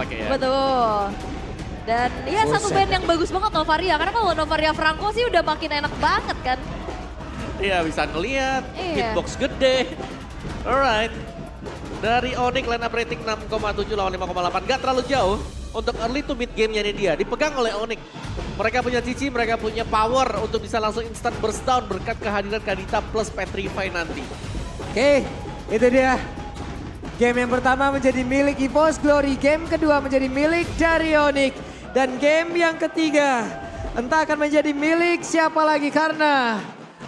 Pakai ya. Betul. Dan ya satu Buset. band yang bagus banget Novaria. Karena kalau Novaria Franco sih udah makin enak banget kan. Iya bisa ngeliat, Iya. hitbox gede. Alright. Dari Onyx line up rating 6,7 lawan 5,8. Gak terlalu jauh untuk early to mid game-nya ini dia. Dipegang oleh Onyx. Mereka punya cici, mereka punya power untuk bisa langsung instant burst down berkat kehadiran Kadita plus Petrify nanti. Oke, itu dia. Game yang pertama menjadi milik EVOS Glory, game kedua menjadi milik dari Onyx. Dan game yang ketiga entah akan menjadi milik siapa lagi karena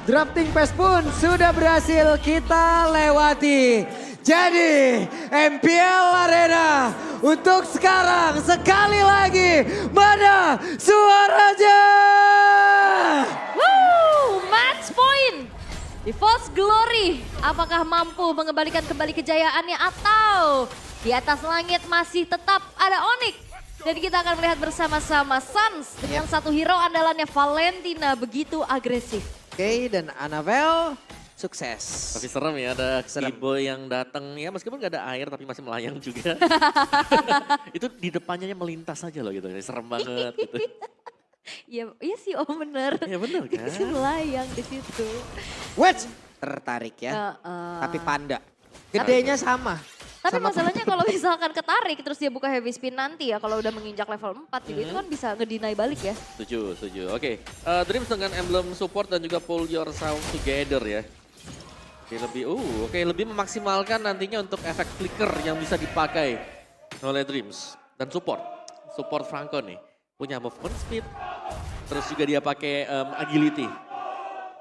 drafting phase pun sudah berhasil kita lewati. Jadi MPL Arena untuk sekarang sekali lagi mana suaranya? Woo, match point. Di False Glory, apakah mampu mengembalikan kembali kejayaannya atau di atas langit masih tetap ada Onyx? Dan kita akan melihat bersama-sama Suns dengan satu hero andalannya Valentina begitu agresif. Oke, dan Annabelle sukses. Tapi serem ya ada Serem. Kibo yang datang ya meskipun gak ada air tapi masih melayang juga. Itu di depannya melintas aja loh gitu, serem banget gitu. Iya, iya sih Om bener. Ya bener kan? Dikasih melayang di situ. Wedge tertarik ya, tapi panda. Gedenya sama. Tapi Sama masalahnya kalau misalkan ketarik terus dia buka heavy spin nanti ya kalau udah menginjak level 4 juga itu kan bisa ngedinai balik ya. Setuju, setuju. Oke, Dreams dengan emblem support dan juga pull yourself together ya. Oke, lebih memaksimalkan nantinya untuk efek flicker yang bisa dipakai oleh Dreams dan support Franco nih punya movement speed, terus juga dia pakai agility.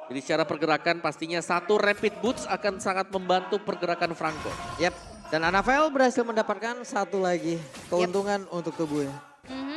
Jadi secara pergerakan pastinya satu rapid boots akan sangat membantu pergerakan Franco. Yap, dan Annabelle berhasil mendapatkan satu lagi keuntungan untuk tubuhnya.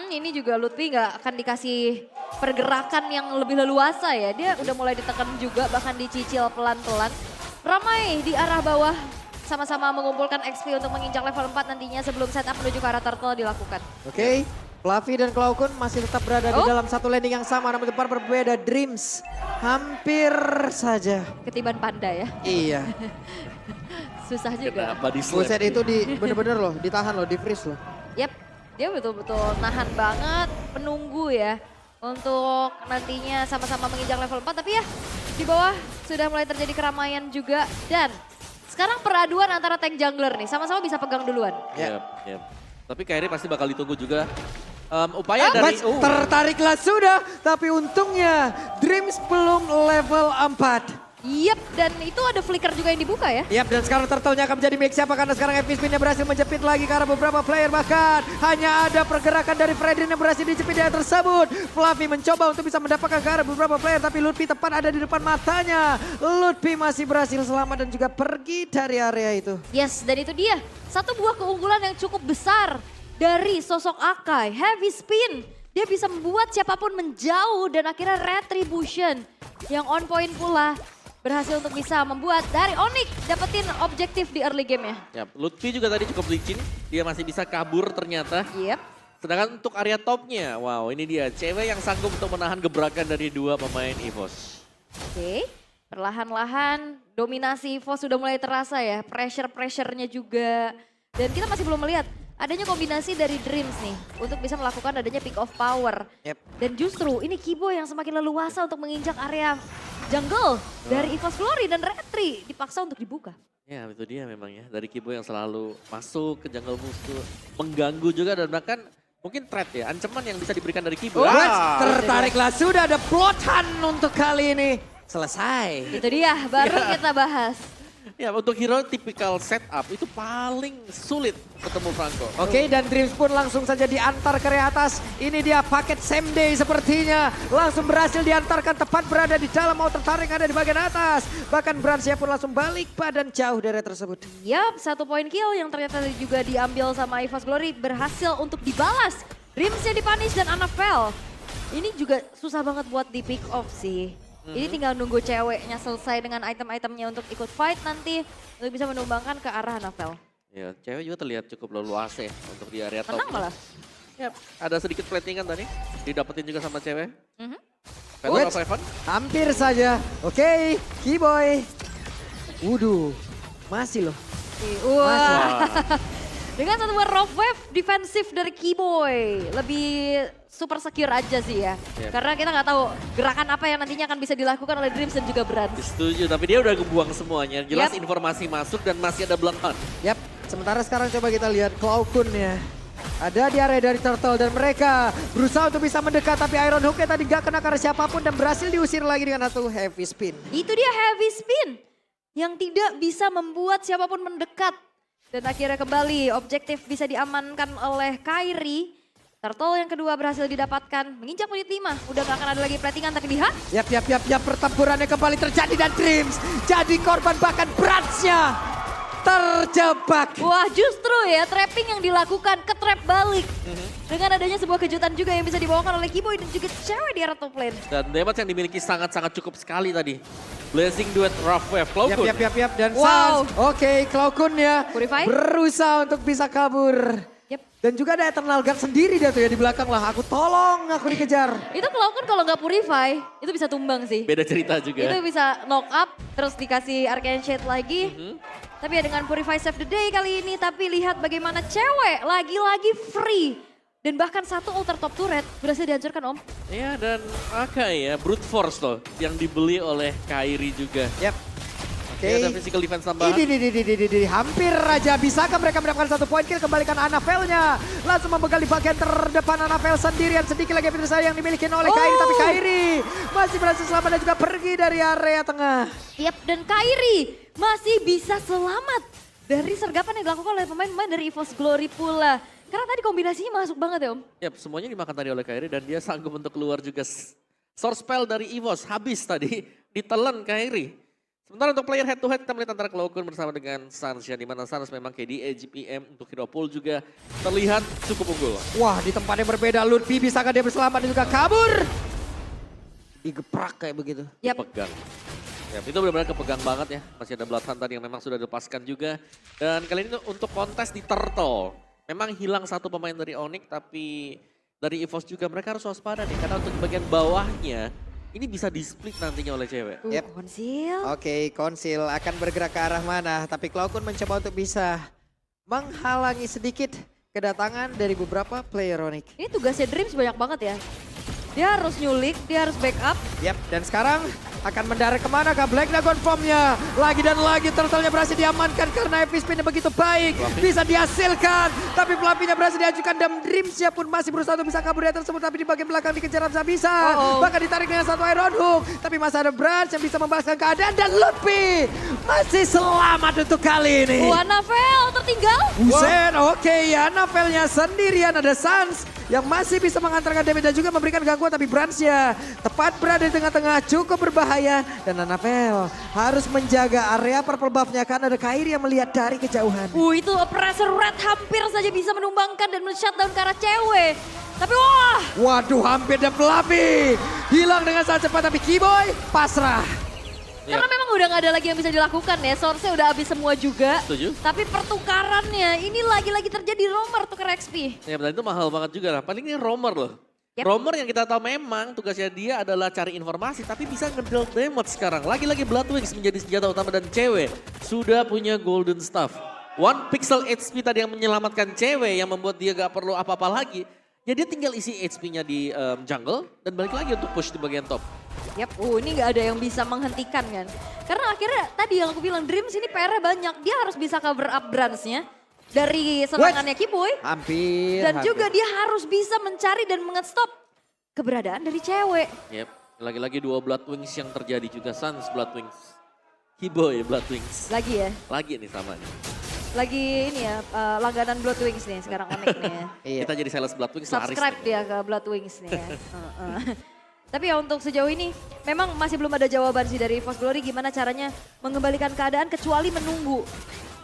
Ini juga Lutfi nggak akan dikasih pergerakan yang lebih leluasa ya. Dia udah mulai ditekan juga bahkan dicicil pelan-pelan. Ramai di arah bawah sama-sama mengumpulkan XP untuk menginjak level 4 nantinya sebelum setup menuju ke arah turtle dilakukan. Oke, Fluffy dan Klaukun masih tetap berada di dalam satu landing yang sama namun tempat berbeda. Dreams hampir saja. Ketiban panda ya. Iya. Susah juga. Kenapa di slap? Buset itu bener-bener loh, ditahan loh, di freeze loh. Yap, dia betul-betul nahan banget, penunggu ya. Untuk nantinya sama-sama menginjak level 4. Tapi ya di bawah sudah mulai terjadi keramaian juga. Dan sekarang peraduan antara tank jungler nih, sama-sama bisa pegang duluan. Yep, yep. Tapi Kairi pasti bakal ditunggu juga. Upaya dari... Tertariklah sudah, tapi untungnya Dreams belum level 4. Yep, dan itu ada flicker juga yang dibuka ya. Yap, dan sekarang turtle-nya akan menjadi milik siapa karena sekarang FP Spin-nya berhasil menjepit lagi karena beberapa player bahkan hanya ada pergerakan dari Fredrin yang berhasil dijepit di area tersebut. Fluffy mencoba untuk bisa mendapatkan ke arah beberapa player tapi Lutfi tepat ada di depan matanya. Lutfi masih berhasil selamat dan juga pergi dari area itu. Yes, dan itu dia. Satu buah keunggulan yang cukup besar dari sosok Akai. Heavy spin. Dia bisa membuat siapapun menjauh dan akhirnya retribution yang on point pula. Berhasil untuk bisa membuat dari Onyx dapetin objektif di early game ya. Yap, Lutfi juga tadi cukup licin. Dia masih bisa kabur ternyata. Yep. Sedangkan untuk area topnya, wow ini dia. Cewek yang sanggup untuk menahan gebrakan dari dua pemain EVOS. Oke, perlahan-lahan dominasi EVOS sudah mulai terasa ya. Pressure-pressurenya juga. Dan kita masih belum melihat adanya kombinasi dari Dreams nih. Untuk bisa melakukan adanya pick of power. Yep. Dan justru ini Kibo yang semakin leluasa untuk menginjak area jungle dari EVOS Glory dan Retri dipaksa untuk dibuka. Ya itu dia memang ya. Dari Kibo yang selalu masuk ke jungle musuh. Mengganggu juga dan bahkan mungkin threat ya. Ancaman yang bisa diberikan dari Kibo. Tertariklah sudah ada plotan untuk kali ini. Selesai. Itu dia, baru kita bahas. Ya untuk hero tipikal setup itu paling sulit ketemu Franco. Oke, dan Dreams pun langsung saja diantar ke area atas. Ini dia paket same day sepertinya. Langsung berhasil diantarkan tepat berada di dalam outer tarik ada di bagian atas. Bahkan Brancia pun langsung balik badan jauh dari area tersebut. Yap, satu poin kill yang ternyata juga diambil sama EVOS Glory berhasil untuk dibalas. Dreamsnya dipunish dan Annabelle. Ini juga susah banget buat di pick off sih. Ini tinggal nunggu ceweknya selesai dengan item-itemnya untuk ikut fight nanti. Untuk bisa menumbangkan ke arah Annabelle. Ya cewek juga terlihat cukup leluasa ya untuk di area top. Menang malah. Ya, ada sedikit platingan tadi. Didapetin juga sama cewek. Wait. Battle of Heaven. Hampir saja. Oke, Keyboy. Wuduh, masih loh. Wah. Dengan satu buah rough wave defensif dari Keyboy. Lebih super secure aja sih ya. Yep. Karena kita nggak tahu gerakan apa yang nantinya akan bisa dilakukan oleh Dreams dan juga Brans. Setuju, tapi dia udah kebuang semuanya. Jelas Yap. informasi masuk dan masih ada Bloodhound. Yap, sementara sekarang coba kita lihat Cloud ya. Ada di area dari Turtle dan mereka berusaha untuk bisa mendekat tapi Iron Hook-nya tadi gak kena karena siapapun dan berhasil diusir lagi dengan satu heavy spin. Itu dia heavy spin yang tidak bisa membuat siapapun mendekat. Dan akhirnya kembali objektif bisa diamankan oleh Kairi. Turtle yang kedua berhasil didapatkan, menginjak menit 5. Udah gak akan ada lagi platingan tapi lihat. Yap, pertempurannya kembali terjadi dan Dreams jadi korban bahkan Bransnya terjebak. Wah justru ya trapping yang dilakukan ke trap balik. Dengan adanya sebuah kejutan juga yang bisa dibawakan oleh Keyboy dan juga cewek di area top lane. Dan damage yang dimiliki sangat-sangat cukup sekali tadi. Blazing duet Rough Wave, Cloud. Yap, dan Wow. Sans. Oke, Cloud ya Purify. berusaha untuk bisa kabur. Yep. Dan juga ada Eternal Guard sendiri dia tuh ya di belakang lah. Aku tolong, aku dikejar. Itu kalau nggak purify, itu bisa tumbang sih. Beda cerita juga. Itu bisa knock up, terus dikasih Arcane Shade lagi. Tapi ya dengan Purify Save the Day kali ini, tapi lihat bagaimana cewek lagi-lagi free. Dan bahkan satu alter top turret berhasil dihancurkan Om. Iya, dan Akai ya, brute force loh yang dibeli oleh Kairi juga. Yap. Oke. Ya, ada physical defense tambahan. Ini hampir aja. Bisakah mereka mendapatkan satu poin kill? Kembalikan Anavel-nya. Langsung membegal di bagian terdepan Anavel sendirian. Sedikit lagi Peter saya yang dimiliki oleh Kairi. Tapi Kairi masih berhasil selamat dan juga pergi dari area tengah. Yap, dan Kairi masih bisa selamat dari sergapan yang dilakukan oleh pemain-pemain dari EVOS Glory pula. Karena tadi kombinasinya masuk banget ya Om. Yap, semuanya dimakan tadi oleh Kairi dan dia sanggup untuk keluar juga. Source spell dari EVOS habis tadi, ditelan Kairi. Sementara untuk player head to head kita melihat antara Cloud bersama dengan Sans ya, di mana Sans memang KDA, GPM untuk Hero Pool juga terlihat cukup unggul. Wah, di tempat yang berbeda Lutfi bisakah dia berselamat dan juga kabur? Digeprak kayak begitu. Yap. Pegang. Ya, itu benar-benar kepegang banget ya. Masih ada Bloodhound tadi yang memang sudah dilepaskan juga. Dan kali ini untuk kontes di Turtle. Memang hilang satu pemain dari Onyx, tapi dari EVOS juga mereka harus waspada nih. Karena untuk bagian bawahnya, ini bisa di-split nantinya oleh cewek. Yep. Konsil. Oke, Konsil akan bergerak ke arah mana? Tapi Cloud mencoba untuk bisa menghalangi sedikit kedatangan dari beberapa player Onyx. Ini tugasnya Dreams banyak banget ya. Dia harus nyulik, dia harus backup. Yap, dan sekarang akan mendarat kemana kah Black Dragon Formnya? Lagi dan lagi Turtle-nya berhasil diamankan karena FP spin-nya begitu baik. Bisa dihasilkan, tapi Fluffy-nya berhasil diajukan dan Dreams-nya pun masih berusaha untuk bisa kabur dari tersebut. Tapi di bagian belakang dikejar bisa. Bahkan ditarik dengan satu Iron Hook. Tapi masih ada Branch yang bisa membalaskan keadaan dan Lutfi masih selamat untuk kali ini. Anavel tertinggal. Buset, oke ya Anavel-nya sendirian, ada Sans yang masih bisa mengantarkan damage dan juga memberikan gangguan. Tapi Branch-nya tepat berada di tengah-tengah cukup berbahaya. Dan Anavel harus menjaga area purple buff-nya karena ada Kairi yang melihat dari kejauhan. Itu Oppressor Red hampir saja bisa menumbangkan dan men-shutdown ke arah cewek. Tapi wah. Waduh, hampir dan Fluffy hilang dengan sangat cepat, tapi Keyboy pasrah. Karena memang udah gak ada lagi yang bisa dilakukan ya. Source-nya udah habis semua juga. Setuju. Tapi pertukarannya ini lagi-lagi terjadi Romer tukar XP. Ya, dan itu mahal banget juga lah. Paling ini Romer loh. Yep. Romer yang kita tahu memang tugasnya dia adalah cari informasi, tapi bisa nge-deal damage sekarang. Lagi-lagi Blood Wings menjadi senjata utama dan cewek sudah punya Golden Staff. One pixel HP tadi yang menyelamatkan cewek yang membuat dia gak perlu apa-apa lagi. Ya dia tinggal isi HP-nya di jungle dan balik lagi untuk push di bagian top. Yap, ini gak ada yang bisa menghentikan kan. Karena akhirnya tadi yang aku bilang Dreams ini PR-nya banyak. Dia harus bisa cover up Branch-nya dari serangannya Keyboy. Hampir. Dan juga dia harus bisa mencari dan nge-stop keberadaan dari cewek. Yep, lagi-lagi dua Blood Wings yang terjadi juga. Sans Blood Wings, Keyboy Blood Wings. Lagi ya, Lagi nih sama nih. lagi ini ya langganan Blood Wings nih sekarang Onyx nih ya. Iya. Kita jadi sales Blood Wings laris. Subscribe nih. dia ke Blood Wings nih ya. Tapi ya untuk sejauh ini memang masih belum ada jawaban sih dari EVOS Glory gimana caranya mengembalikan keadaan kecuali menunggu.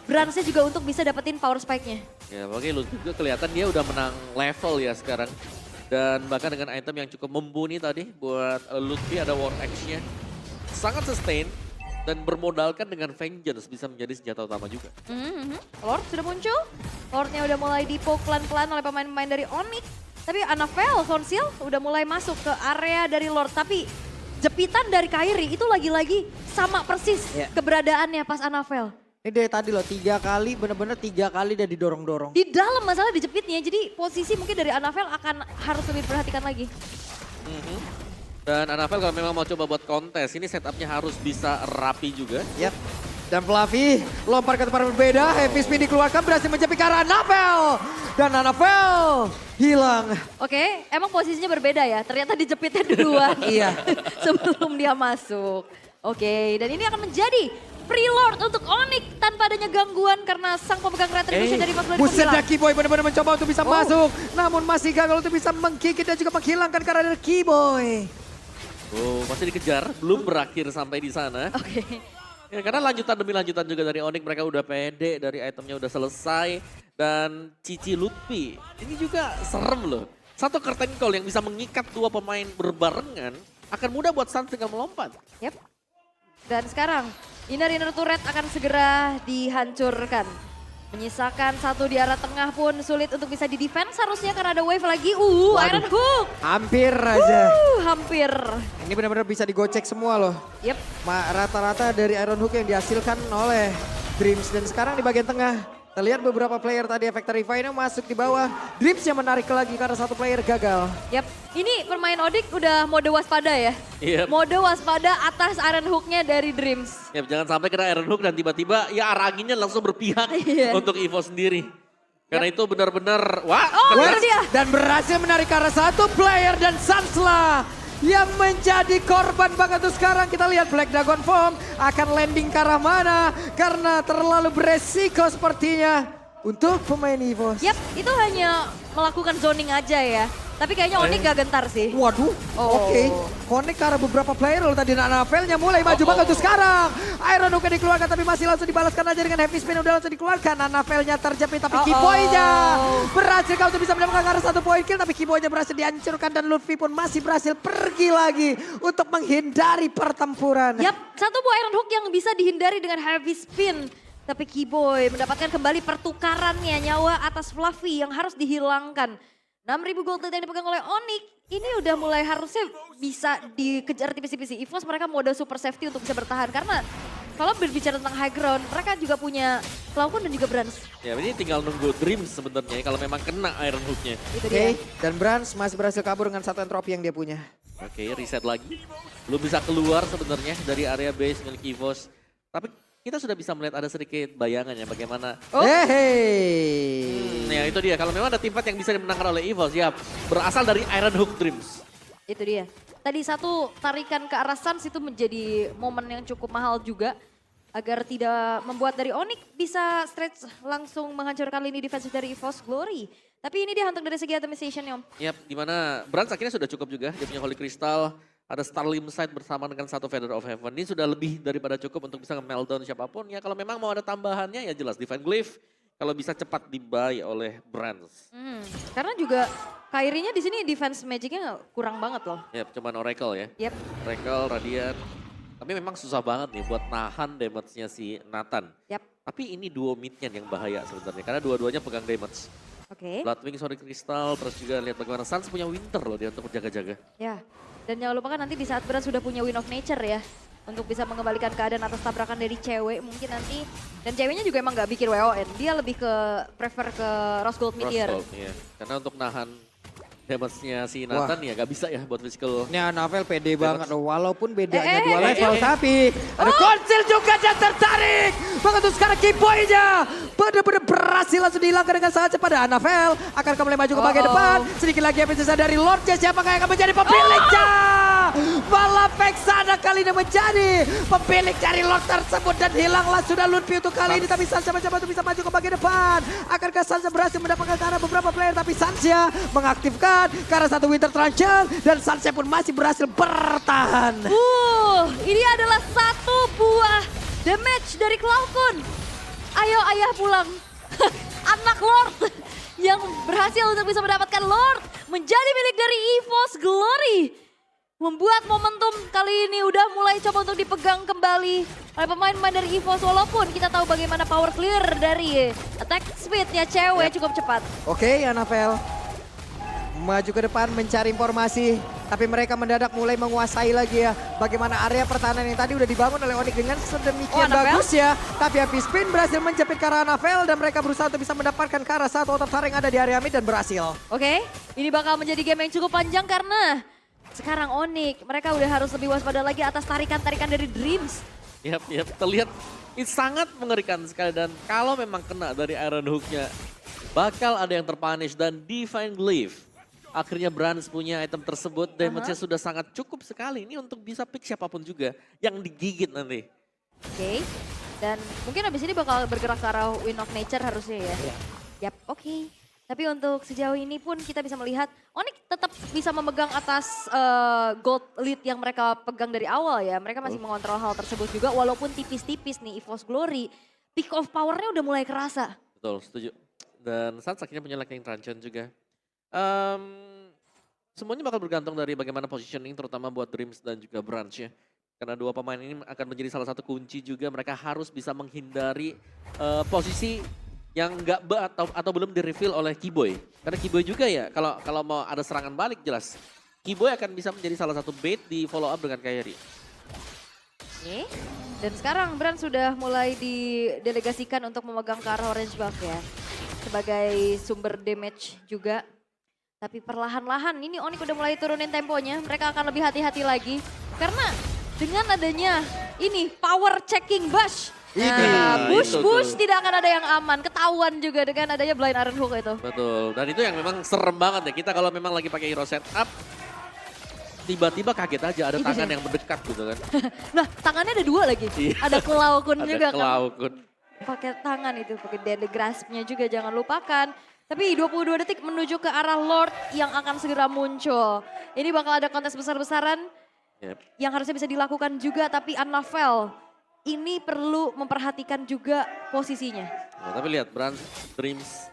Branch-nya juga untuk bisa dapetin power spike-nya. Ya makanya lu juga kelihatan dia udah menang level ya sekarang. Dan bahkan dengan item yang cukup mumpuni tadi buat Lutfi ada War Axe-nya. Sangat sustain dan bermodalkan dengan Vengeance bisa menjadi senjata utama juga. Lord sudah muncul. Lord-nya udah mulai dipoke pelan-pelan oleh pemain-pemain dari Onyx. Tapi Anavel, Konsil udah mulai masuk ke area dari Lord. Tapi jepitan dari Kairi itu lagi-lagi sama persis keberadaannya pas Anavel. Ini dari tadi loh 3 kali, bener-bener 3 kali udah didorong-dorong. Di dalam masalah dijepitnya, jadi posisi mungkin dari Anavel akan harus lebih perhatikan lagi. Dan Anavel kalau memang mau coba buat kontes, ini setupnya harus bisa rapi juga. Yap. Dan Fluffy lompat ke tempat berbeda, heavy spin dikeluarkan berhasil menjepit ke arah Anavel. Dan Anavel hilang. Oke, emang posisinya berbeda ya, ternyata dijepitnya duluan. Iya. Sebelum dia masuk. Oke, dan ini akan menjadi Freelord untuk Onyx tanpa adanya gangguan karena sang pemegang retribution dari Mas Glory Buset menghilang. dah Keyboy benar-benar mencoba untuk bisa masuk. Namun masih gagal untuk bisa menggigit dan juga menghilangkan karakter Keyboy. Oh, masih dikejar, belum berakhir sampai di sana. Oke. Ya, karena lanjutan demi lanjutan juga dari Onyx, mereka udah pede, dari itemnya udah selesai. Dan Cici Lutfi, ini juga serem loh. Satu curtain call yang bisa mengikat dua pemain berbarengan, akan mudah buat Suns tinggal melompat. Yap. Dan sekarang inner turret akan segera dihancurkan. Menyisakan satu di arah tengah pun sulit untuk bisa di-defense harusnya karena ada wave lagi. Iron Hook. Hampir aja. Hampir. Ini benar-benar bisa digocek semua loh. Yep. Rata-rata dari Iron Hook yang dihasilkan oleh Dreams. Dan sekarang di bagian tengah. Terlihat beberapa player tadi efek Refine masuk di bawah. Dreams yang menarik lagi karena satu player gagal. Yap, ini pemain Odik udah mode waspada ya. Yep. Mode waspada atas Iron Hook-nya dari Dreams. Ya, jangan sampai kena Iron Hook dan tiba-tiba ya arah anginnya langsung berpihak Iya. untuk Evo sendiri. Karena itu benar-benar, wah. Oh, kena- itu dia. Dan berhasil menarik karena satu player dan Sansla yang menjadi korban banget tuh sekarang. Kita lihat Black Dragon Form akan landing ke arah mana karena terlalu beresiko sepertinya untuk pemain EVOS. Yap, itu hanya melakukan zoning aja ya. Tapi kayaknya Onik gak gentar sih. Waduh, Oh. oke. Connect ke arah beberapa player loh tadi. Anavelnya mulai maju banget tuh sekarang. Iron Hook dikeluarkan tapi masih langsung dibalaskan aja dengan heavy spin udah langsung dikeluarkan. Anavelnya terjepit tapi Keyboy-nya berhasil kalau bisa mendapatkan karena satu poin kill. Tapi Keyboy-nya berhasil dihancurkan dan Lutfi pun masih berhasil pergi lagi untuk menghindari pertempuran. Yap, satu buah Iron Hook yang bisa dihindari dengan heavy spin. Tapi Keyboy mendapatkan kembali pertukarannya nyawa atas Fluffy yang harus dihilangkan. 6.000 gold yang dipegang oleh Onyx, ini udah mulai harusnya bisa dikejar tipis-tipis. EVOS mereka mode super safety untuk bisa bertahan. Karena kalau berbicara tentang high ground, mereka juga punya Clown dan juga Brans. Ya, ini tinggal nunggu Dreams sebenarnya kalau memang kena Iron Hook-nya. Itu Oke, dia. dan Brans masih berhasil kabur dengan satu entropi yang dia punya. Oke, reset lagi. Belum bisa keluar sebenarnya dari area base milik EVOS. Tapi kita sudah bisa melihat ada sedikit bayangan ya bagaimana. Oh. Ya itu dia, kalau memang ada tim fight yang bisa dimenangkan oleh EVOS ya berasal dari Iron Hook Dreams. Itu dia. Tadi satu tarikan ke arah Suns itu menjadi momen yang cukup mahal juga. Agar tidak membuat dari Onyx bisa stretch langsung menghancurkan lini defensif dari EVOS Glory. Tapi ini dia hantuk dari segi atomization Om. Yap, dimana Brans akhirnya sudah cukup juga. Dia punya Holy Crystal, ada Starlim Sight bersama dengan satu Feather of Heaven. Ini sudah lebih daripada cukup untuk bisa nge-meltdown siapapun. Ya kalau memang mau ada tambahannya ya jelas Divine Glyph. Kalau bisa cepat dibuy oleh Brans. Karena juga Kairinya di sini defense magicnya kurang banget loh. Yap, cuman Oracle ya. Yep. Oracle, Radiant. Tapi memang susah banget nih buat nahan damage-nya si Nathan. Yap. Tapi ini duo mid-nya yang bahaya sebenarnya. Karena dua-duanya pegang damage. Oke. Bloodwing, Holy Crystal, terus juga lihat bagaimana Suns punya Winter loh dia untuk berjaga-jaga. Ya. Dan jangan lupa kan nanti di saat Brand sudah punya Win of Nature ya. Untuk bisa mengembalikan keadaan atas tabrakan dari cewek mungkin nanti. Dan ceweknya juga emang gak bikin WON. Dia lebih ke prefer ke Rose Gold Meteor. Crossbow, iya. Karena untuk nahan damage-nya si Nathan ya gak bisa ya buat physical. Ini Anavel pede banget loh, walaupun bedanya Eh, dua eh, level, eh, eh. tapi ada konsil juga yang tertarik. Banget tuh sekarang Keyboy-nya benar-benar berhasil langsung dihilangkan dengan sangat cepat. Dan Anavel akan kembali maju ke bagian depan. Sedikit lagi yang sisa dari Lordnya, siapa yang akan menjadi pemiliknya? Malah Vexana kali ini menjadi pemilik dari Lord tersebut dan hilanglah sudah Lutfi untuk kali ini. Tapi Sansa mencoba untuk bisa maju ke bagian depan. Akankah Sansa berhasil mendapatkan ke arah beberapa player, tapi Sansa mengaktifkan karena satu Winter Truncheon dan Sansa pun masih berhasil bertahan. Ini adalah satu buah damage dari Cloud. Ayo ayah pulang. Anak Lord yang berhasil untuk bisa mendapatkan Lord menjadi milik dari EVOS Glory. Membuat momentum kali ini udah mulai coba untuk dipegang kembali oleh pemain-pemain dari EVOS. Walaupun kita tahu bagaimana power clear dari attack speednya cewek cukup cepat. Oke, Anavel maju ke depan mencari informasi. Tapi mereka mendadak mulai menguasai lagi ya. Bagaimana area pertahanan yang tadi udah dibangun oleh Onyx dengan sedemikian Anafel? bagus ya. Tapi api spin berhasil menjepit ke arah Anafel dan mereka berusaha untuk bisa mendapatkan ke arah satu otot tarik yang ada di area mid dan berhasil. Oke, ini bakal menjadi game yang cukup panjang karena sekarang Onyx mereka udah harus lebih waspada lagi atas tarikan-tarikan dari Dreams. Yap, terlihat ini sangat mengerikan sekali dan kalau memang kena dari Iron Hook-nya bakal ada yang terpunish dan Divine Glyph. Akhirnya Brans punya item tersebut, damage-nya sudah sangat cukup sekali. Ini untuk bisa pick siapapun juga yang digigit nanti. Oke, dan mungkin abis ini bakal bergerak ke arah Wind of Nature harusnya ya. Yap, oke. Tapi untuk sejauh ini pun kita bisa melihat Onyx tetap bisa memegang atas gold lead yang mereka pegang dari awal ya. Mereka masih mengontrol hal tersebut juga walaupun tipis-tipis nih EVOS Glory. Peak of power-nya udah mulai kerasa. Betul, setuju. Dan Suns akhirnya punya Lightning Truncheon juga. Semuanya bakal bergantung dari bagaimana positioning terutama buat Dreams dan juga Brunch ya. Karena dua pemain ini akan menjadi salah satu kunci juga mereka harus bisa menghindari posisi yang nggak atau belum di-reveal oleh Keyboy. Karena Keyboy juga ya kalau mau ada serangan balik jelas. Keyboy akan bisa menjadi salah satu bait di follow up dengan Kairi. Oke, dan sekarang Brand sudah mulai didelegasikan untuk memegang ke arah orange buff ya. Sebagai sumber damage juga. Tapi perlahan-lahan ini Onyx udah mulai turunin temponya. Mereka akan lebih hati-hati lagi. Karena dengan adanya ini power checking bash. Nah, bush tidak akan ada yang aman. Ketahuan juga dengan adanya blind Iron Hook itu. Betul, dan itu yang memang serem banget ya. Kita kalau memang lagi pakai hero setup, tiba-tiba kaget aja ada tangan yang mendekat gitu kan. Nah, tangannya ada dua lagi. Iya. Ada Claw-kun juga Ada Claw-kun. Pakai tangan itu, pakai deadly grasp-nya juga jangan lupakan. Tapi 22 detik menuju ke arah Lord yang akan segera muncul. Ini bakal ada kontes besar-besaran yang harusnya bisa dilakukan juga. Tapi Anafel ini perlu memperhatikan juga posisinya. Nah, tapi lihat Brand Dreams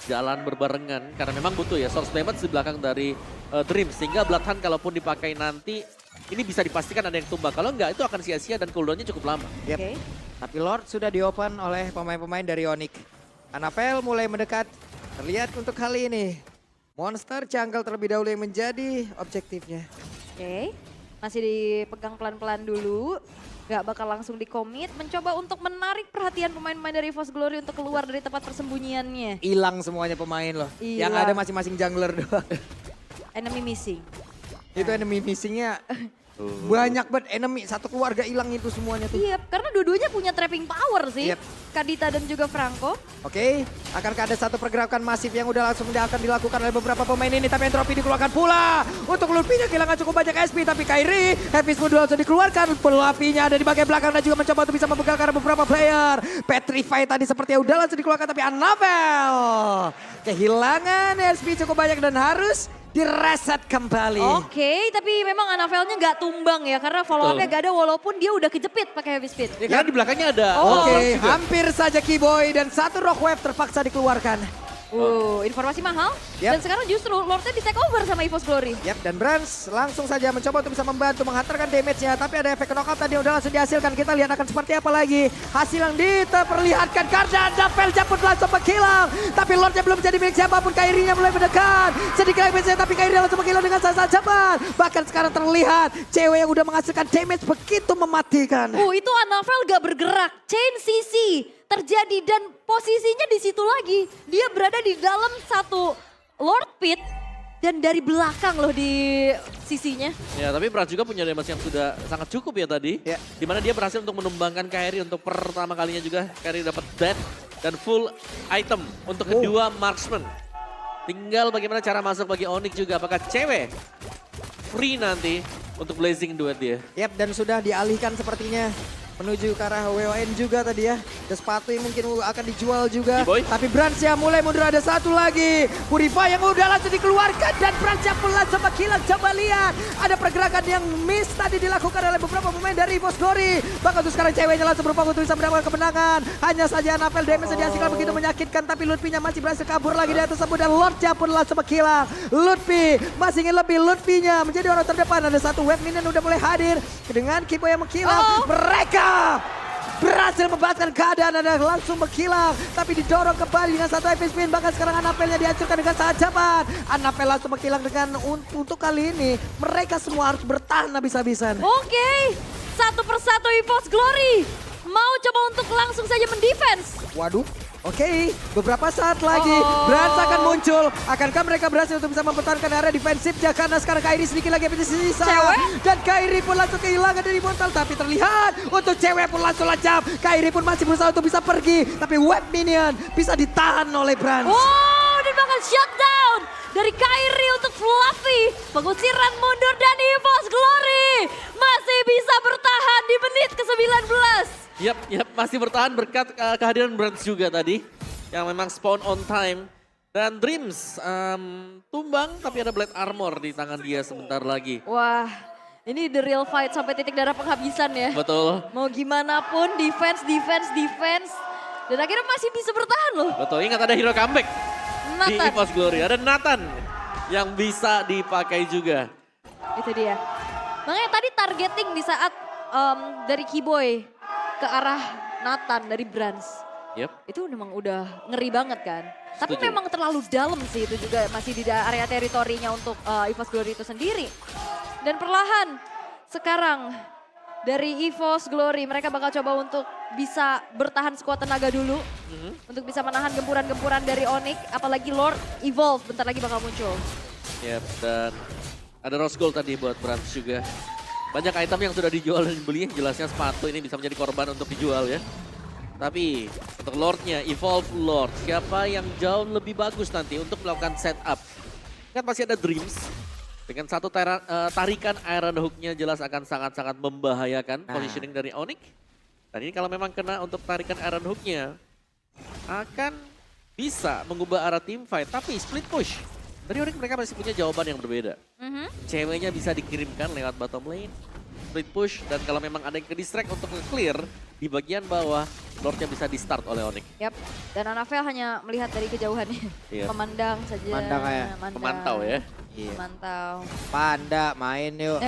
jalan berbarengan karena memang butuh ya source damage di belakang dari Dreams. Sehingga Bloodhunt kalaupun dipakai nanti ini bisa dipastikan ada yang tumbang. Kalau enggak itu akan sia-sia dan cooldownnya cukup lama. Yep. Oke. Tapi Lord sudah diopen oleh pemain-pemain dari Onyx. Anafel mulai mendekat. Terlihat untuk kali ini monster jungle terlebih dahulu yang menjadi objektifnya. Oke, masih dipegang pelan-pelan dulu. Gak bakal langsung dikomit. Mencoba untuk menarik perhatian pemain-pemain dari EVOS Glory untuk keluar dari tempat persembunyiannya. Hilang semuanya pemain loh. Yang Hilang. ada masing-masing jungler doang. Enemy missing. Itu enemy missingnya banyak banget enemy. Satu keluarga hilang itu semuanya tuh. Iya, karena dua-duanya punya trapping power sih. Yep. Kadita dan juga Franco. Oke, akankah ada satu pergerakan masif yang udah langsung akan dilakukan oleh beberapa pemain ini. Tapi entropi dikeluarkan pula. Untuk Lutfi-nya kehilangan cukup banyak SP. Tapi Kairi, Heavy Smooth langsung dikeluarkan. Apinya ada di bagian belakang dan juga mencoba untuk bisa membegal karena beberapa player. Petrify tadi seperti udah langsung dikeluarkan. Tapi Anafel kehilangan SP cukup banyak dan harus direset kembali. Oke, tapi memang Anavelnya nggak tumbang ya. Karena follow up-nya gak ada walaupun dia udah kejepit pakai heavy speed. Ya, karena di belakangnya ada. Oke, hampir saja Keyboy dan satu rock wave terpaksa dikeluarkan. Informasi mahal. Yep. Dan sekarang justru Lordnya di take over sama EVOS Glory. Yap, dan Brans langsung saja mencoba untuk bisa membantu menghantarkan damage-nya. Tapi ada efek knockout tadi yang udah langsung dihasilkan. Kita lihat akan seperti apa lagi. Hasil yang diperlihatkan karena Anafel pun langsung menghilang. Tapi Lordnya belum jadi milik siapapun. Kairinya mulai mendekat. Sedikit lagi damage tapi Kairi langsung menghilang dengan sangat cepat. Bahkan sekarang terlihat cewek yang udah menghasilkan damage begitu mematikan. Itu Anafel gak bergerak. Chain CC terjadi dan posisinya di situ lagi. Dia berada di dalam satu Lord Pit dan dari belakang loh di sisinya. Ya, tapi Brans juga punya damage yang sudah sangat cukup ya tadi. Ya. Dimana dia berhasil untuk menumbangkan Kairi untuk pertama kalinya juga. Kairi dapat dead dan full item untuk kedua marksman. Tinggal bagaimana cara masuk bagi Onyx juga. Apakah cewek free nanti untuk blazing duet dia. Yap, dan sudah dialihkan sepertinya menuju ke arah WON juga tadi ya. Ada sepatu yang mungkin akan dijual juga. Tapi Bransya mulai mundur, ada satu lagi. Purify yang udah langsung dikeluarkan dan Bransya pun langsung menghilang. Coba lihat, ada pergerakan yang miss tadi dilakukan oleh beberapa pemain dari EVOS Glory. Bahkan untuk sekarang ceweknya langsung berupaya untuk bisa mendapatkan kemenangan. Hanya saja Anafel damage dihasilkan begitu menyakitkan. Tapi Lutfi-nya masih berhasil kabur lagi dari tersebut. Dan Lordnya pun langsung menghilang. Lutfi masih ingin lebih. Lutfi-nya menjadi orang terdepan. Ada satu web minion udah mulai hadir. Dengan Kipo yang menghilang. Mereka berhasil membahaskan keadaan dan langsung menghilang. Tapi didorong kembali dengan satu heavy spin. Bahkan sekarang Annabelle-nya dihancurkan dengan sangat cepat. Annabelle langsung menghilang dengan untuk kali ini. Mereka semua harus bertahan habis-habisan. Oke, satu persatu EVOS Glory mau coba untuk langsung saja mendefense. Waduh. Oke, beberapa saat lagi Oh. Brans akan muncul. Akankah mereka berhasil untuk bisa mempertahankan area defensifnya? Karena sekarang Kairi sedikit lagi sisa. Cewek? Dan Kairi pun langsung kehilangan dari Immortal. Tapi terlihat untuk cewek pun langsung lenyap. Kairi pun masih berusaha untuk bisa pergi. Tapi web minion bisa ditahan oleh Brans. Oh, dan bahkan shutdown dari Kairi untuk Fluffy. Pengusiran mundur dan EVOS Glory masih bisa bertahan di menit ke-19. Yap, masih bertahan berkat kehadiran Brans juga tadi. Yang memang spawn on time. Dan Dreams tumbang tapi ada Blade Armor di tangan dia sebentar lagi. Wah, ini the real fight sampai titik darah penghabisan ya. Betul, Mau gimana pun defense. Dan akhirnya masih bisa bertahan loh. betul. Ingat ada hero comeback di Nathan, EVOS Glory. Ada Nathan yang bisa dipakai juga. itu dia. Makanya tadi targeting di saat dari Keyboy ke arah Nathan dari Brans. Yep. Itu memang udah ngeri banget kan. Tapi Setuju. memang terlalu dalam sih itu juga masih di area teritorinya untuk EVOS Glory itu sendiri. Dan perlahan sekarang dari EVOS Glory mereka bakal coba untuk bisa bertahan sekuat tenaga dulu. Untuk bisa menahan gempuran-gempuran dari Onyx. Apalagi Lord Evolve bentar lagi bakal muncul. Yep, dan ada Rose Gold tadi buat Brans juga. Banyak item yang sudah dijual dan dibeli, jelasnya sepatu ini bisa menjadi korban untuk dijual ya. Tapi untuk Lordnya, Evolve Lord, siapa yang jauh lebih bagus nanti untuk melakukan setup? Kan pasti ada Dreams, dengan satu tarikan Iron Hook-nya jelas akan sangat-sangat membahayakan positioning dari Onyx. Dan ini kalau memang kena untuk tarikan Iron Hook-nya, akan bisa mengubah arah team fight, tapi split push. Dari Onyx mereka masih punya jawaban yang berbeda. Ceweknya bisa dikirimkan lewat bottom lane, split push, dan kalau memang ada yang ke-distract untuk nge-clear di bagian bawah, Lordnya bisa di-start oleh Onyx. Yap, dan Annabelle hanya melihat dari kejauhannya. Iya. Memandang saja. Memandang ya? Memantau ya. Memantau. Panda main yuk.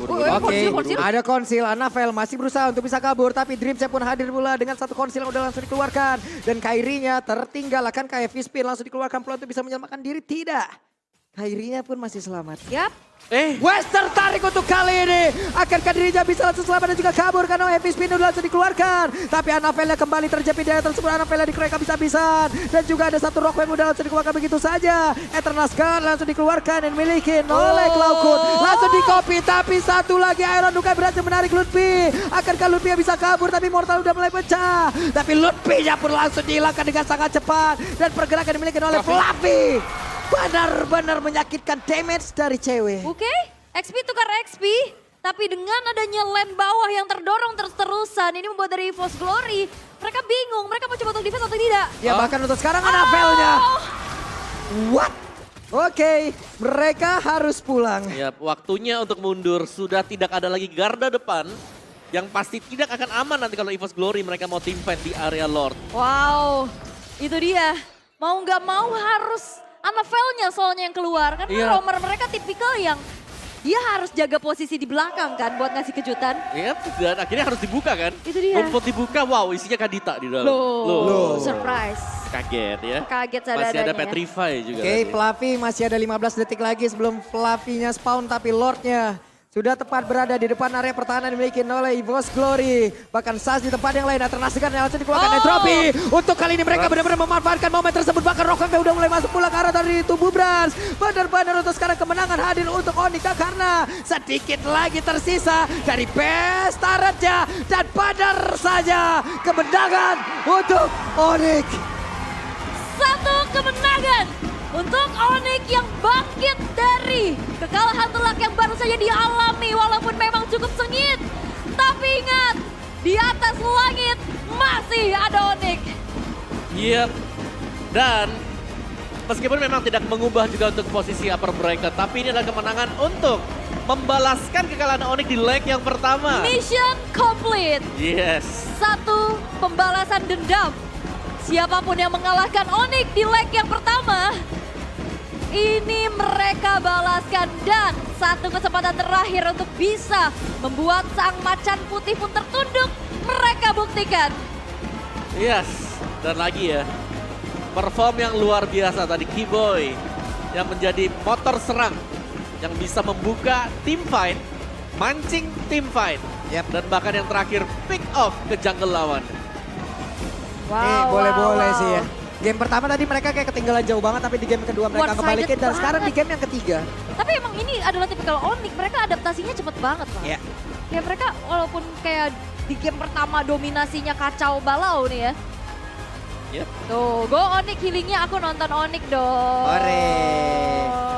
Konsil, konsil. Ada konsil, Annabelle masih berusaha untuk bisa kabur. Tapi Dreamsnya pun hadir pula dengan satu konsil yang udah langsung dikeluarkan. Dan Kairinya tertinggal, akan kayak Fispin langsung dikeluarkan pula untuk bisa menyelamatkan diri. Tidak, Kairinya pun masih selamat. Yap, West tertarik untuk kali ini. Akankah dirinya bisa langsung selamat dan juga kabur karena heavy spin udah langsung dikeluarkan. Tapi Annabelle kembali terjepit di area tersebut. Annabelle dikeroyok habis-habisan. Dan juga ada satu rock yang udah langsung dikeluarkan begitu saja. Eternal Scar langsung dikeluarkan dan milikin oleh Cloudcoat. Langsung di copy, tapi satu lagi Iron Dukai berhasil menarik Ludpi. Akankah Ludpi yang bisa kabur, tapi Mortal udah mulai pecah. Tapi Ludpi-nya pun langsung dihilangkan dengan sangat cepat. Dan pergerakan dimiliki oleh Fluffy. Benar-benar menyakitkan damage dari cewek. oke. XP tukar XP. Tapi dengan adanya lane bawah yang terdorong terus-terusan. Ini membuat dari EVOS Glory. Mereka bingung, mereka mau coba untuk defense atau tidak. Ya bahkan untuk sekarang Annabelle-nya. Oh, What? Oke, mereka harus pulang. Ya, waktunya untuk mundur. Sudah tidak ada lagi garda depan yang pasti tidak akan aman nanti kalau EVOS Glory mereka mau team fight di area Lord. wow, itu dia. Mau nggak mau harus Annabelle-nya soalnya yang keluar. Karena Iya. roamer mereka tipikal yang dia harus jaga posisi di belakang kan buat ngasih kejutan. Ya, dan akhirnya harus dibuka kan. Itu dia. Rumput dibuka, wow isinya Kadita di dalam. Loh, surprise. Kaget ya. Kaget Masih seadanya. ada Petrify juga. Oke, tadi. Fluffy masih ada 15 detik lagi sebelum Fluffy-nya spawn. Tapi Lord-nya sudah tepat berada di depan area pertahanan dimiliki oleh EVOS Glory. Bahkan Sas di tempat yang lain. Eternal Scar yang langsung dikeluarkan Entropy. Untuk kali ini mereka benar-benar memanfaatkan momen tersebut. Bahkan Rockhammer udah mulai masuk pula ke arah dari tubuh Brans. Benar-benar untuk sekarang kemenangan hadir untuk Onyx. Karena sedikit lagi tersisa dari best turret-nya. Dan padar saja kemenangan untuk Onyx. Satu kemenangan untuk Onyx yang bangkit dari kekalahan telak yang baru saja dialami walaupun memang cukup sengit. Tapi ingat, di atas langit masih ada Onyx. Yep. Dan meskipun memang tidak mengubah juga untuk posisi upper bracket, tapi ini adalah kemenangan untuk membalaskan kekalahan Onyx di leg yang pertama. Mission complete. Yes. Satu pembalasan dendam. Siapapun yang mengalahkan Onyx di leg yang pertama, ini mereka balaskan. Dan satu kesempatan terakhir untuk bisa membuat sang macan putih pun tertunduk mereka buktikan. Yes, dan lagi ya, perform yang luar biasa tadi Keyboy yang menjadi motor serang yang bisa membuka team fight, mancing team fight, dan bahkan yang terakhir pick off ke jungle lawan. Wow, boleh-boleh wow. sih ya. Game pertama tadi mereka kayak ketinggalan jauh banget, tapi di game kedua mereka One-sided kembalikan dan sekarang di banget. game yang ketiga. Tapi emang ini adalah tipikal Onyx, mereka adaptasinya cepet banget Pak. Iya. Ya mereka walaupun kayak di game pertama dominasinya kacau balau nih ya. Yep. Tuh, go Onyx healingnya aku nonton Onyx dong. Ore.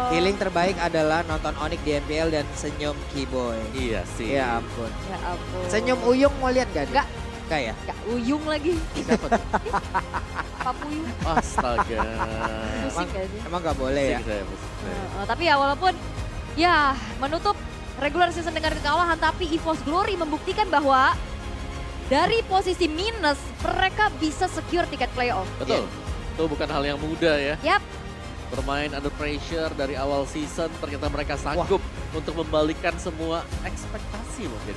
Healing terbaik adalah nonton Onyx di MPL dan senyum Keyboy. Iya sih. Ya ampun. Ya ampun. Senyum Uyung mau lihat gak? Nggak. Nggak ya? Gak uyung lagi. Siapa tuh? Papuyung. Astaga. Pusing gak sih? Emang gak boleh ya? Pusing saya, pusing. Tapi ya walaupun ya menutup regular season dengan kekalahan, tapi EVOS Glory membuktikan bahwa dari posisi minus mereka bisa secure tiket playoff. Betul. Itu bukan hal yang mudah ya. Yap. Bermain under pressure dari awal season, ternyata mereka sanggup untuk membalikan semua ekspektasi mungkin.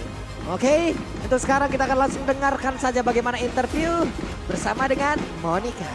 Oke, untuk sekarang kita akan langsung dengarkan saja bagaimana interview bersama dengan Monica.